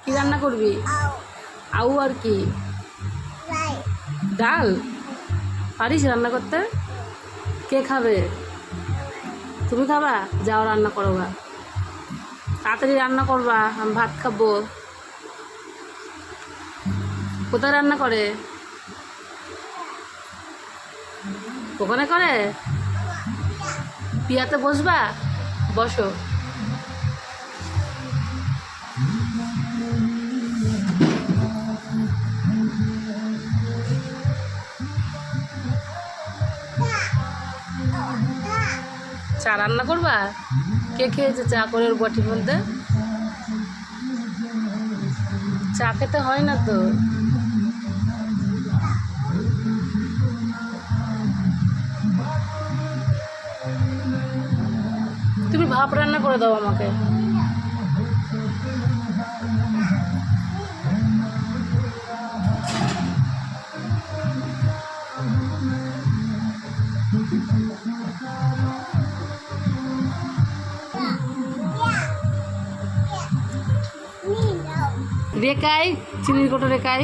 কি রান্না করবি? আউ আর কি? ডাল? পারিস রান্না করতে? কে খাবে? তুমি খাবা? যাও রান্না করো গা, তাড়াতাড়ি রান্না করবা, আমি ভাত খাবো। কোথায় রান্না করে? ওখানে করে? পিয়াতে বসবা? বসো। চা রান্না করবা? কে খেয়েছে চা করে ওর বটির মধ্যে? চা খেতে হয় না তো। তুমি ভাত রান্না করে দাও আমাকে। রেখাই চিনির কোটো রেখাই।